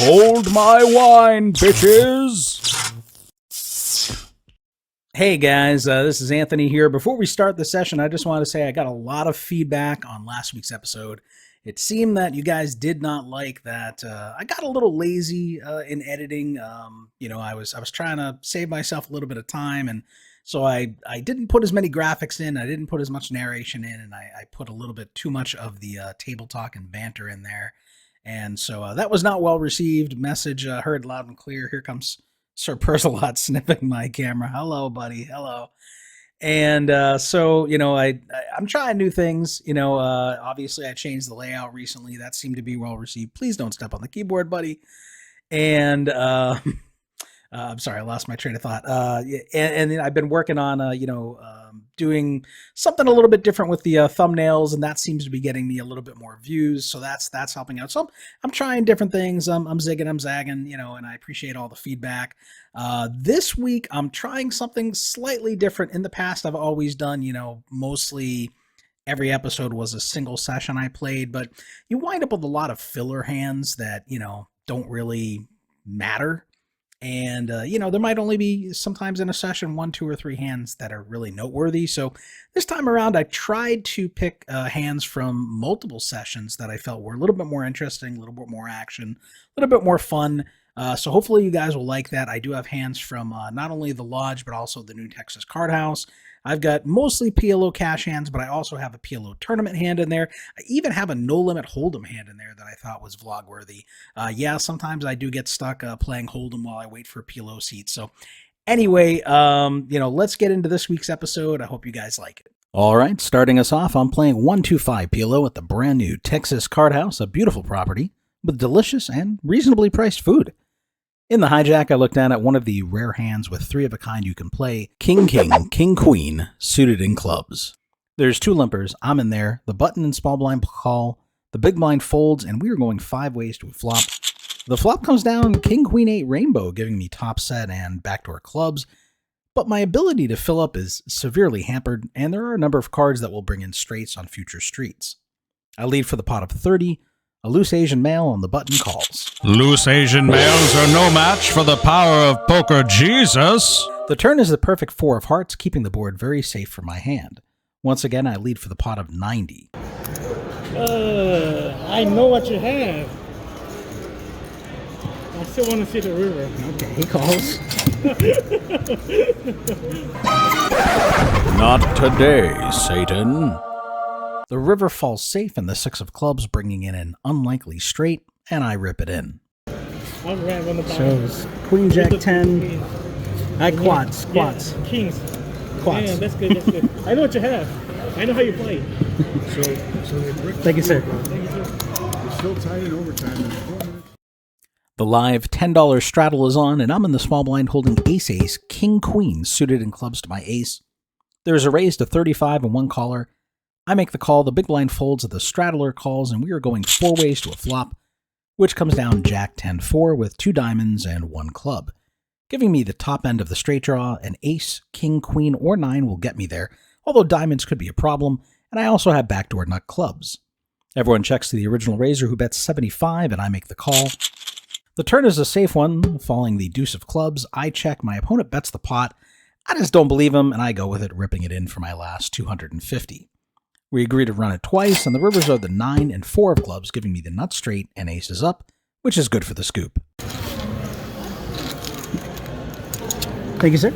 Hold my wine, bitches! Hey guys, this is Anthony here. Before we start the session, I just want to say I got a lot of feedback on last week's episode. It seemed that you guys did not like that. I got a little lazy in editing. I was trying to save myself a little bit of time, and so I didn't put as many graphics in. I didn't put as much narration in, and I put a little bit too much of the table talk and banter in there. And so that was not well received. Message heard loud and clear. Here comes Sir Persalot sniffing my camera. Hello, buddy. Hello. And I'm trying new things. Obviously I changed the layout recently. That seemed to be well received. Please don't step on the keyboard, buddy. And I'm sorry, I lost my train of thought. And then I've been working on, doing something a little bit different with the thumbnails, and that seems to be getting me a little bit more views. So that's helping out. So I'm trying different things. I'm zigging, I'm zagging, and I appreciate all the feedback. This week, I'm trying something slightly different. In the past, I've always done, mostly every episode was a single session I played, but you wind up with a lot of filler hands that, don't really matter. And, there might only be sometimes in a session 1, 2, or 3 hands that are really noteworthy. So this time around, I tried to pick hands from multiple sessions that I felt were a little bit more interesting, a little bit more action, a little bit more fun. So hopefully you guys will like that. I do have hands from not only the Lodge, but also the New Texas Card House. I've got mostly PLO cash hands, but I also have a PLO tournament hand in there. I even have a No Limit Hold'em hand in there that I thought was vlog worthy. Sometimes I do get stuck playing Hold'em while I wait for a PLO seat. So anyway, let's get into this week's episode. I hope you guys like it. All right, starting us off, I'm playing 125 PLO at the brand new Texas Card House, a beautiful property with delicious and reasonably priced food. In the hijack, I looked down at one of the rare hands with 3 of a kind you can play, King, King, Queen, suited in clubs. There's 2 limpers, I'm in there, the button and small blind call, the big blind folds, and we are going 5 ways to a flop. The flop comes down King, Queen, 8 rainbow, giving me top set and backdoor clubs, but my ability to fill up is severely hampered, and there are a number of cards that will bring in straights on future streets. I lead for the pot of 30, a loose Asian male on the button calls. Loose Asian males are no match for the power of Poker Jesus. The turn is the perfect 4 of hearts, keeping the board very safe for my hand. Once again, I lead for the pot of 90. I know what you have. I still want to see the river. Okay, he calls. Not today, Satan. The river falls safe and the 6 of clubs, bringing in an unlikely straight, and I rip it in. I'll grab on the bottom. So it's Queen, Jack, 10. Quads. Yeah, kings. Quads. Yeah, that's good. I know what you have. I know how you play. Thank you, sir. It's still tied in overtime in 4 minutes. The live $10 straddle is on, and I'm in the small blind holding ace, King, Queen, suited in clubs to my ace. There's a raise to 35 and 1 caller. I make the call, the big blind folds, the straddler calls, and we are going 4 ways to a flop, which comes down Jack 10-4 with 2 diamonds and 1 club, giving me the top end of the straight draw. An ace, king, queen, or 9 will get me there, although diamonds could be a problem, and I also have backdoor nut clubs. Everyone checks to the original raiser, who bets 75, and I make the call. The turn is a safe one, falling the deuce of clubs. I check, my opponent bets the pot. I just don't believe him, and I go with it, ripping it in for my last 250. We agree to run it twice, and the rivers are the 9 and 4 of clubs, giving me the nut straight and aces up, which is good for the scoop. Thank you, sir.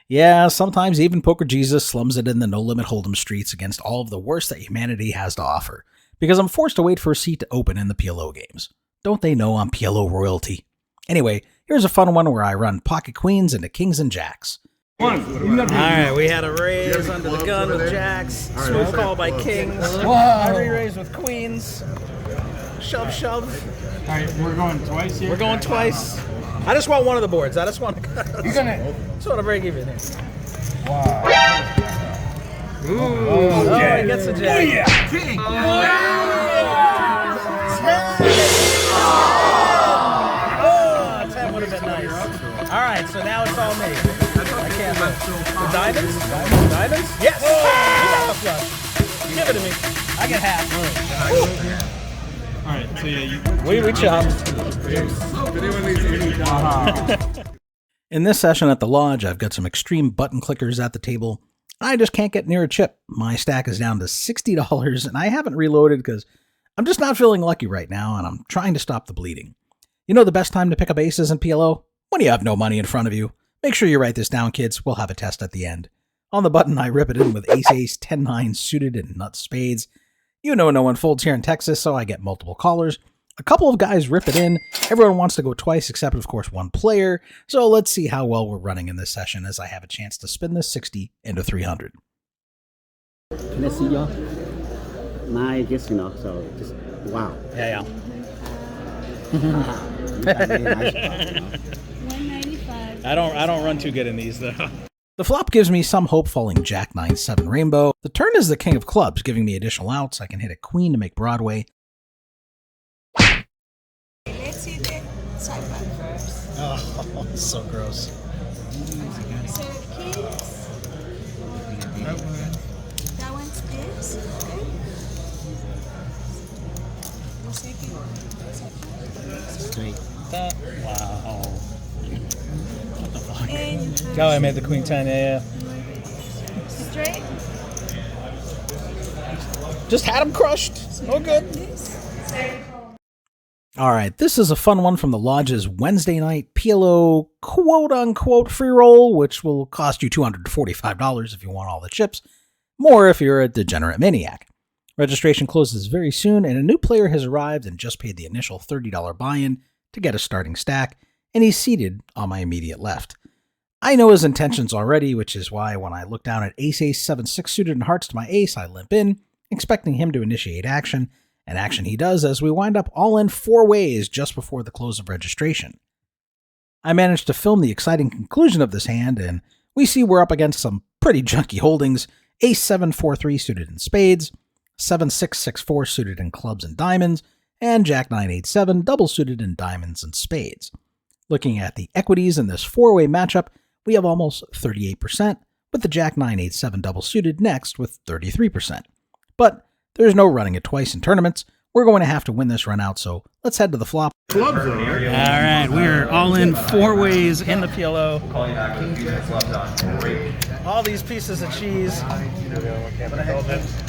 Yeah, sometimes even Poker Jesus slums it in the No Limit Hold'em streets against all of the worst that humanity has to offer, because I'm forced to wait for a seat to open in the PLO games. Don't they know I'm PLO royalty? Anyway, here's a fun one where I run pocket queens into kings and jacks. Alright, we had a raise under the gun with jacks, smooth call by kings, I re-raise with queens, shove. Alright, we're going twice here? We're going twice. I just want one of the boards. I just want to break even here. Wow. Oh, he gets a jack. Oh, yeah. King. Oh, 10 would have been nice. All right, so now it's all me. I can't win. The diamonds? Diamonds? Yes! Oh! You got the flush. Give it to me. I get half. All right, so yeah, you. We chopped. If anyone needs any time, In this session at the lodge, I've got some extreme button clickers at the table. I just can't get near a chip. My stack is down to $60, and I haven't reloaded because I'm just not feeling lucky right now, and I'm trying to stop the bleeding. You know the best time to pick up aces in PLO? When you have no money in front of you. Make sure you write this down, kids. We'll have a test at the end. On the button, I rip it in with ace-ace, 10-9 suited, and nuts spades. You know no one folds here in Texas, so I get multiple callers. A couple of guys rip it in. Everyone wants to go twice, except, of course, one player. So let's see how well we're running in this session as I have a chance to spin this 60 into 300. Can I see y'all? My just so just wow. Yeah. 195. I don't run too good in these though. The flop gives me some hope falling Jack 9-7 rainbow. The turn is the king of clubs, giving me additional outs. I can hit a queen to make Broadway. Let's see the side back first. Oh, so gross. So kings. That one's this. Okay. The second. Wow. And Oh, I made the queen 10. Yeah. straight. Just had him crushed. No good. This. All right, this is a fun one from the Lodge's Wednesday night PLO quote-unquote free roll, which will cost you $245 if you want all the chips, more if you're a degenerate maniac. Registration closes very soon, and a new player has arrived and just paid the initial $30 buy-in to get a starting stack, and he's seated on my immediate left. I know his intentions already, which is why when I look down at ace-ace 7-6 suited and hearts to my ace, I limp in, expecting him to initiate action, and action he does as we wind up all in 4 ways just before the close of registration. I managed to film the exciting conclusion of this hand, and we see we're up against some pretty junky holdings: ace 7-4-3 suited in spades, 7-6-6-4 suited in clubs and diamonds, and jack 9-8-7 double suited in diamonds and spades. Looking at the equities in this 4-way matchup, we have almost 38%, with the jack 9-8-7 double suited next with 33%. But there's no running it twice in tournaments. We're going to have to win this run out, so let's head to the flop. clubs though, right? All right, we're all in 4 ways in the PLO. All these pieces of cheese.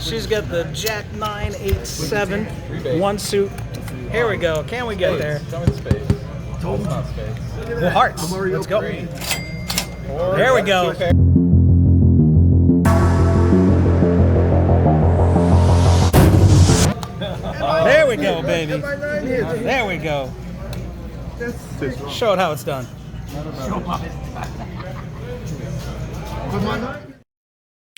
She's got the jack 9-8-7, 1 suit. Here we go. Can we get there? Well, hearts. Let's go. There we go. There we go, baby. There we go. Show it how it's done.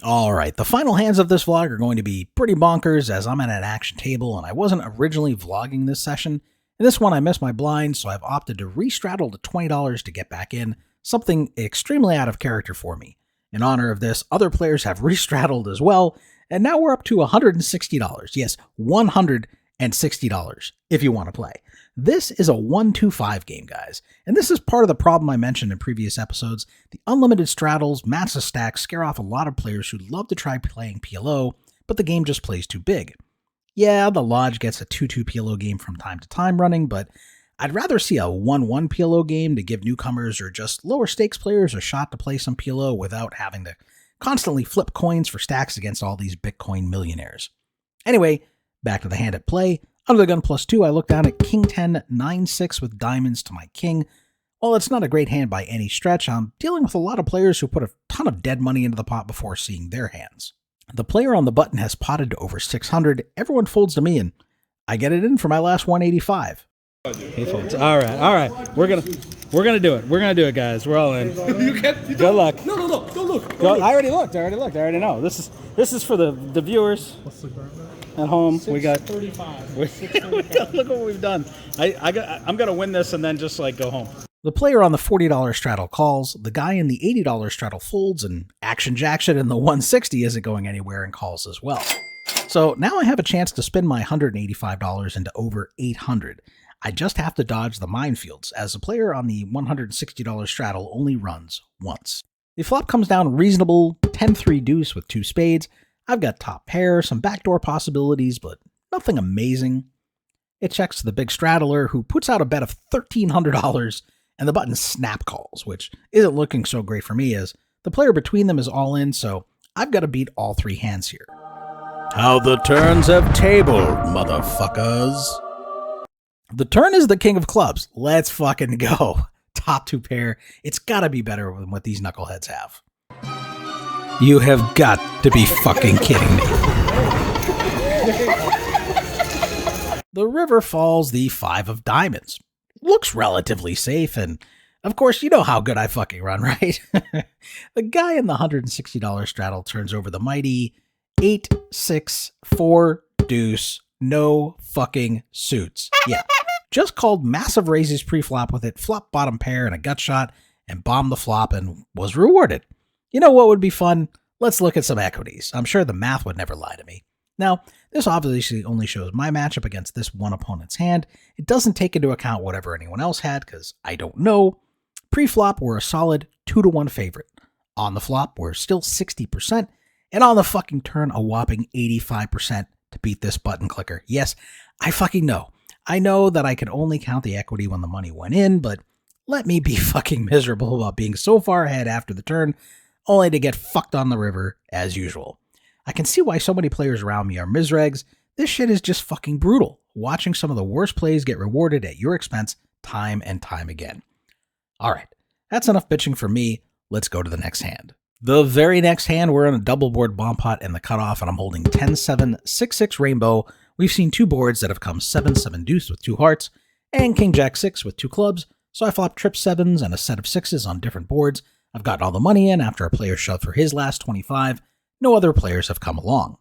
All right, the final hands of this vlog are going to be pretty bonkers as I'm at an action table and I wasn't originally vlogging this session. In this one, I missed my blind, so I've opted to re-straddle to $20 to get back in, something extremely out of character for me. In honor of this, other players have re-straddled as well, and now we're up to $160. Yes, $160 if you want to play. This is a 1-2-5 game, guys, and this is part of the problem I mentioned in previous episodes. The unlimited straddles, massive stacks scare off a lot of players who love to try playing PLO, but the game just plays too big. Yeah, the Lodge gets a 2-2 PLO game from time to time running, but I'd rather see a 1-1 PLO game to give newcomers or just lower stakes players a shot to play some PLO without having to constantly flip coins for stacks against all these Bitcoin millionaires. Anyway, back to the hand at play. Under the gun +2, I look down at king 10, 9-6 with diamonds to my king. While it's not a great hand by any stretch, I'm dealing with a lot of players who put a ton of dead money into the pot before seeing their hands. The player on the button has potted to over 600. Everyone folds to me, and I get it in for my last 185. He folds. All right. We're gonna do it. We're gonna do it, guys. We're all in. Good luck. No, don't look. I already looked. I already know. This is for the viewers at home. We got 35. Look what we've done. I'm gonna win this and then just like go home. The player on the $40 straddle calls, the guy in the $80 straddle folds, and Action Jackson in the 160 isn't going anywhere and calls as well. So now I have a chance to spin my $185 into over 800. I just have to dodge the minefields, as the player on the $160 straddle only runs once. The flop comes down reasonable, 10-3 deuce with 2 spades. I've got top pair, some backdoor possibilities, but nothing amazing. It checks the big straddler who puts out a bet of $1,300 and the button snap calls, which isn't looking so great for me as the player between them is all in, so I've got to beat all 3 hands here. How the turns have tabled, motherfuckers. The turn is the king of clubs. Let's fucking go. Top 2 pair. It's got to be better than what these knuckleheads have. You have got to be fucking kidding me. The river falls the 5 of diamonds. Looks relatively safe, and of course, you know how good I fucking run, right? The guy in the $160 straddle turns over the mighty 8, 6, 4 deuce, no fucking suits. Yeah, just called massive raises pre-flop with it, flop bottom pair and a gut shot, and bombed the flop and was rewarded. You know what would be fun? Let's look at some equities. I'm sure the math would never lie to me. Now, this obviously only shows my matchup against this one opponent's hand. It doesn't take into account whatever anyone else had, because I don't know. Pre-flop, we're a solid 2-1 favorite. On the flop, we're still 60%. And on the fucking turn, a whopping 85% to beat this button clicker. Yes, I fucking know. I know that I could only count the equity when the money went in, but let me be fucking miserable about being so far ahead after the turn, only to get fucked on the river as usual. I can see why so many players around me are misregs. This shit is just fucking brutal. Watching some of the worst plays get rewarded at your expense time and time again. Alright, that's enough bitching for me. Let's go to the next hand. The very next hand, we're in a double board bomb pot in the cutoff, and I'm holding 10-7, 6-6 rainbow. We've seen 2 boards that have come 7-7 deuce with 2 hearts, and king jack 6 with 2 clubs, so I flop trip 7s and a set of 6s on different boards. I've gotten all the money in after a player shoved for his last 25. No other players have come along.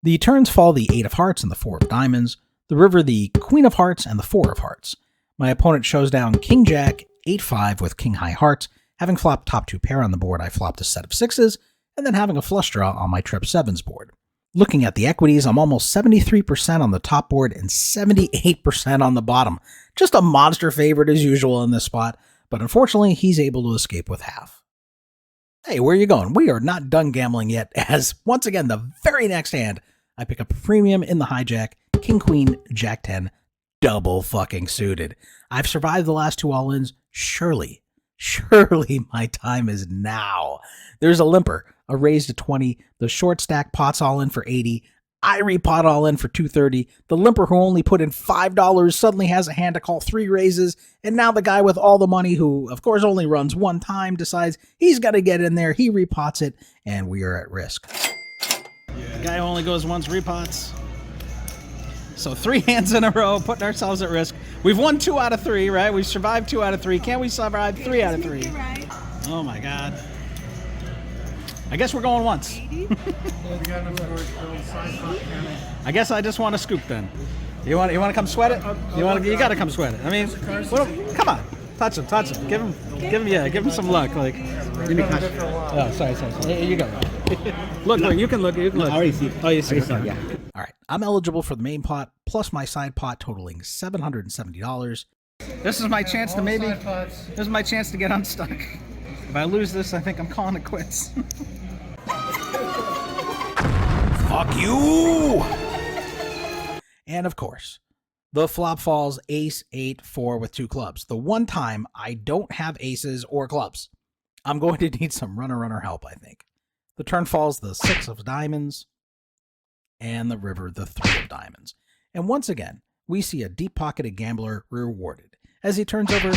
The turns fall the 8 of hearts and the 4 of diamonds, the river the queen of hearts and the 4 of hearts. My opponent shows down king jack 8-5 with king high hearts. Having flopped top 2 pair on the board, I flopped a set of 6s, and then having a flush draw on my trip 7s board. Looking at the equities, I'm almost 73% on the top board and 78% on the bottom. Just a monster favorite as usual in this spot, but unfortunately, he's able to escape with half. Hey, where are you going? We are not done gambling yet, as once again, the very next hand, I pick up a premium in the hijack, king queen, jack 10, double fucking suited. I've survived the last 2 all-ins. Surely my time is now. There's a limper, a raise to 20, the short stack pots all in for 80, I repot all in for 230, the limper who only put in $5 suddenly has a hand to call 3 raises, and now the guy with all the money who, of course, only runs 1 time decides he's got to get in there, he repots it, and we are at risk. The guy who only goes once repots. So 3 hands in a row, putting ourselves at risk. We've won 2 out of 3, right? We've survived 2 out of 3. Can't we survive 3 out of 3? Right. Oh my God. I guess we're going once. I guess I just want to scoop then. You want to come sweat it? You got to come sweat it. I mean, come on, touch him. Give him some luck. Like, oh, sorry. Here you go. Look, you can look. I already see. Oh, you see? Okay. Yeah. All right, I'm eligible for the main pot plus my side pot totaling $770. This is my chance to This is my chance to get unstuck. If I lose this, I think I'm calling it quits. Fuck you! And of course, the flop falls ace 8-4 with 2 clubs. The one time I don't have aces or clubs. I'm going to need some runner help, I think. The turn falls the 6 of diamonds and the river the 3 of diamonds. And once again, we see a deep-pocketed gambler rewarded as he turns over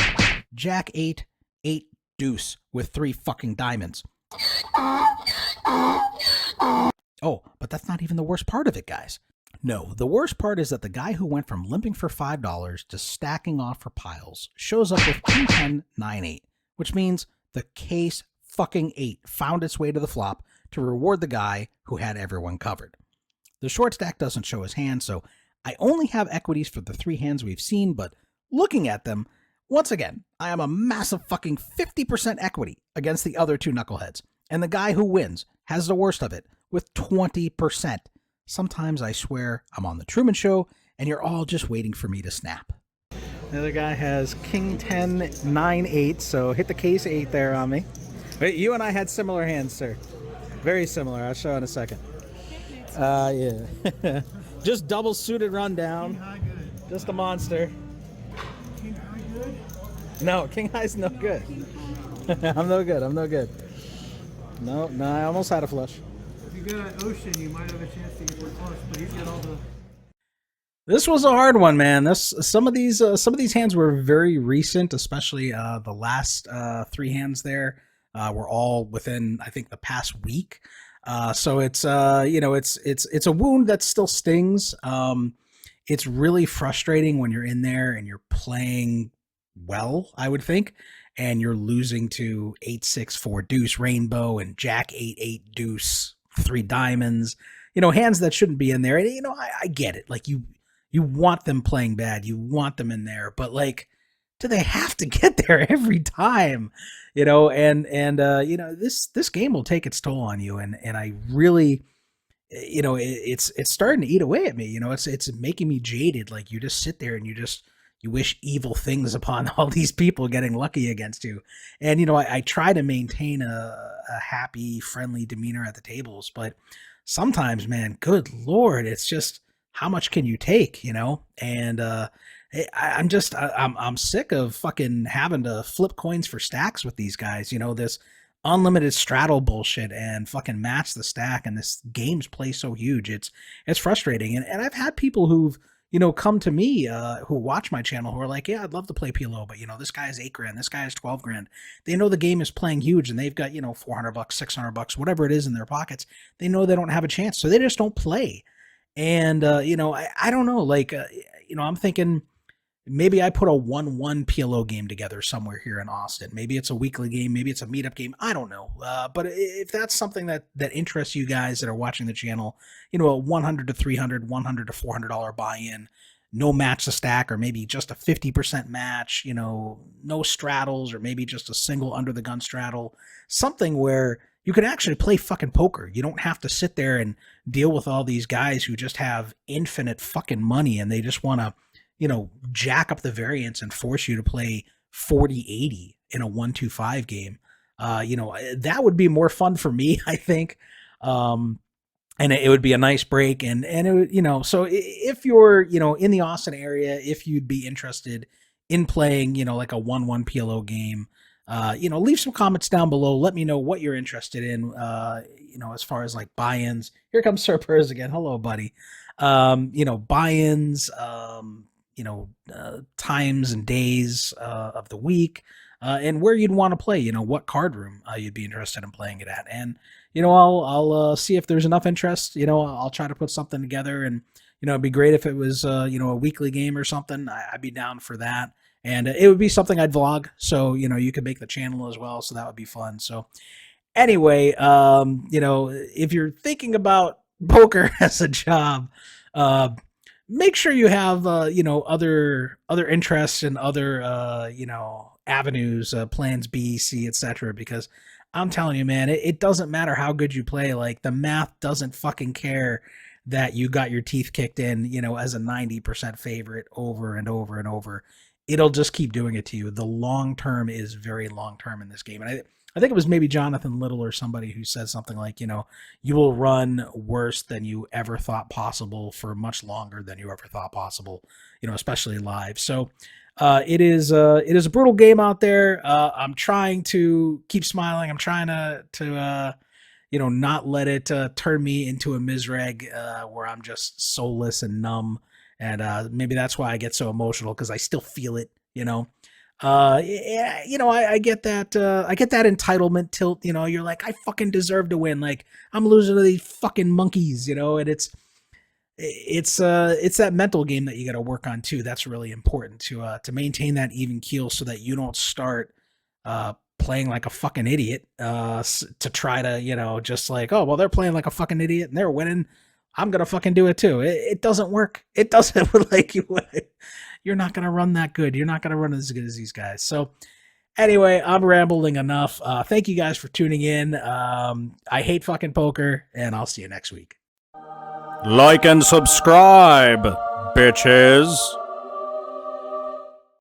jack 8, 8 deuce with 3 fucking diamonds. Oh, but that's not even the worst part of it, guys. No, the worst part is that the guy who went from limping for $5 to stacking off for piles shows up with king 10, 9, 8, which means the case fucking 8 found its way to the flop to reward the guy who had everyone covered. The short stack doesn't show his hand, so I only have equities for the 3 hands we've seen, but looking at them, once again, I am a massive fucking 50% equity against the other 2 knuckleheads, and the guy who wins has the worst of it with 20%. Sometimes I swear I'm on the Truman Show, and you're all just waiting for me to snap. The other guy has king 10, 9, 8, so hit the case 8 there on me. But you and I had similar hands, sir. Very similar. I'll show in a second. Yeah. Just double suited rundown. Just a monster. King High good? No, King High's no good. I'm no good. No, I almost had a flush. If you got an ocean, you might have a chance to get the flush, but he's got all the. This was a hard one, man. Some of these hands were very recent, especially the last 3 hands there were all within, I think, the past week. So it's it's a wound that still stings. It's really frustrating when you're in there and you're playing well, I would think, and you're losing to 8-6-4 deuce rainbow and jack 8-8 deuce 3 diamonds. Hands that shouldn't be in there. And I get it. Like you want them playing bad. You want them in there, but like, do they have to get there every time? This game will take its toll on you. And I really, it's starting to eat away at me. It's making me jaded. Like you just sit there and you wish evil things upon all these people getting lucky against you. And, I try to maintain a happy, friendly demeanor at the tables, but sometimes, man, good Lord, it's just, how much can you take, And I'm sick of fucking having to flip coins for stacks with these guys, this unlimited straddle bullshit and fucking match the stack, and this game's play so huge. It's frustrating. And I've had people who've, come to me who watch my channel who are like, yeah, I'd love to play PLO, but this guy is $8,000, this guy is $12,000. They know the game is playing huge and they've got, $400, $600, whatever it is in their pockets. They know they don't have a chance, so they just don't play. And, I don't know, like, I'm thinking maybe I put a 1-1 PLO game together somewhere here in Austin. Maybe it's a weekly game. Maybe it's a meetup game. I don't know. But if that's something that interests you guys that are watching the channel, a $100 to $300, $100 to $400 buy-in, no match the stack, or maybe just a 50% match, no straddles, or maybe just a single under the gun straddle, something where you can actually play fucking poker. You don't have to sit there and deal with all these guys who just have infinite fucking money and they just want to, jack up the variance and force you to play 40-80 in a 1-2-5 game. That would be more fun for me, I think. And it would be a nice break. And it would, so if you're, in the Austin area, if you'd be interested in playing, like a 1-1 PLO game, leave some comments down below. Let me know what you're interested in, as far as like buy-ins. Here comes Sir Purrs again. Hello, buddy. Buy-ins, times and days of the week, and where you'd want to play, what card room you'd be interested in playing it at. And, I'll see if there's enough interest. I'll try to put something together, and, it'd be great if it was, a weekly game or something. I'd be down for that. And it would be something I'd vlog, so, you could make the channel as well, so that would be fun. So anyway, if you're thinking about poker as a job, make sure you have, other interests and other, avenues, plans B, C, etc. Because I'm telling you, man, it doesn't matter how good you play. Like, the math doesn't fucking care that you got your teeth kicked in, as a 90% favorite over and over and over. It'll just keep doing it to you. The long term is very long term in this game. And I think it was maybe Jonathan Little or somebody who said something like, you will run worse than you ever thought possible for much longer than you ever thought possible, especially live. So it is a brutal game out there. I'm trying to keep smiling. I'm trying to not let it turn me into a misreg where I'm just soulless and numb. And maybe that's why I get so emotional, because I still feel it, I get that, entitlement tilt, you're like, I fucking deserve to win. Like, I'm losing to these fucking monkeys, and it's that mental game that you got to work on too. That's really important to maintain that even keel, so that you don't start, playing like a fucking idiot, to try to, just like, oh, well, they're playing like a fucking idiot and they're winning, I'm going to fucking do it too. It doesn't work. It doesn't like you're not going to run that good. You're not going to run as good as these guys. So anyway, I'm rambling enough. Thank you guys for tuning in. I hate fucking poker, and I'll see you next week. Like and subscribe, bitches.